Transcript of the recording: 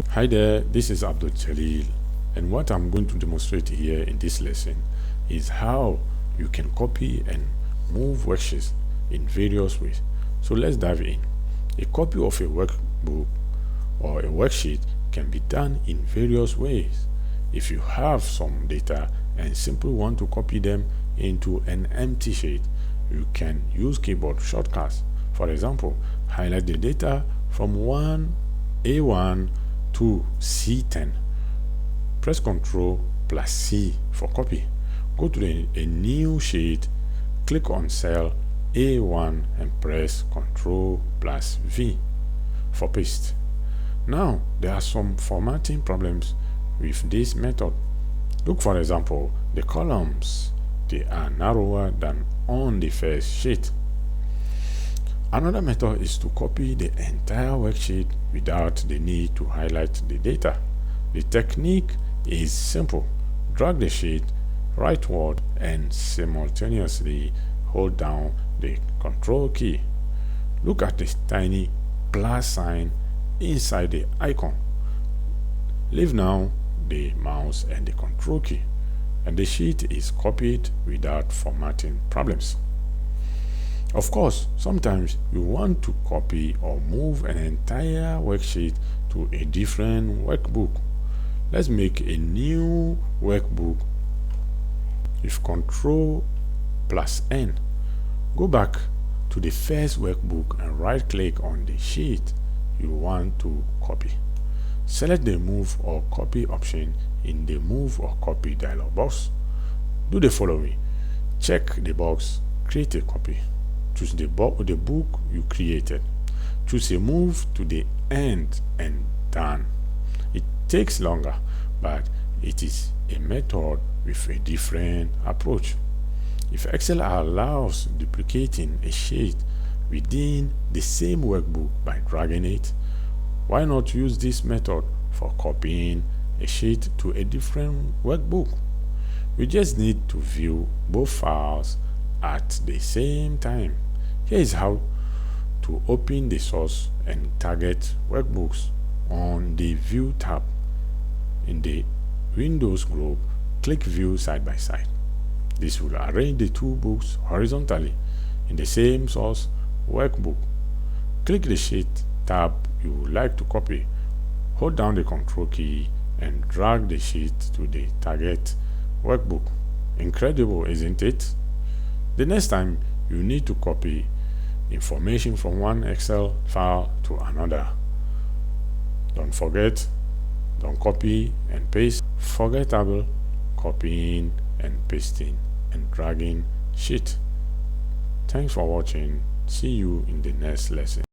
Hi there, this is Abdul Jalil, and what I'm going to demonstrate here in this lesson is how you can copy and move worksheets in various ways. So let's dive in. A copy of a workbook or a worksheet can be done in various ways. If you have some data and simply want to copy them into an empty sheet, you can use keyboard shortcuts. For example, highlight the data from A1 to C10. Press Ctrl plus C for copy. Go to a new sheet, click on cell A1 and press Ctrl plus V for paste. Now, there are some formatting problems with this method. Look, for example, the columns. They are narrower than on the first sheet. Another method is to copy the entire worksheet without the need to highlight the data. The technique is simple. Drag the sheet rightward and simultaneously hold down the Ctrl key. Look at the tiny plus sign inside the icon. Leave now the mouse and the Ctrl key, and the sheet is copied without formatting problems. Of course, sometimes you want to copy or move an entire worksheet to a different workbook. Let's make a new workbook with Ctrl plus N. Go back to the first workbook and right-click on the sheet you want to copy. Select the Move or Copy option in the Move or Copy dialog box. Do the following. Check the box Create a Copy. Choose the book you created. Choose a move to the end and done. It takes longer, but it is a method with a different approach. If Excel allows duplicating a sheet within the same workbook by dragging it, why not use this method for copying a sheet to a different workbook? You just need to view both files at the same time. Here is how to open the source and target workbooks. On the View tab in the Windows group, click View Side by Side. This will arrange the two books horizontally in the same source workbook. Click the Sheet tab you would like to copy. Hold down the Ctrl key and drag the sheet to the target workbook. Incredible, isn't it? The next time you need to copy information from one Excel file to another, don't copy and paste. Forgettable copying and pasting and dragging sheet. Thanks for watching. See you in the next lesson.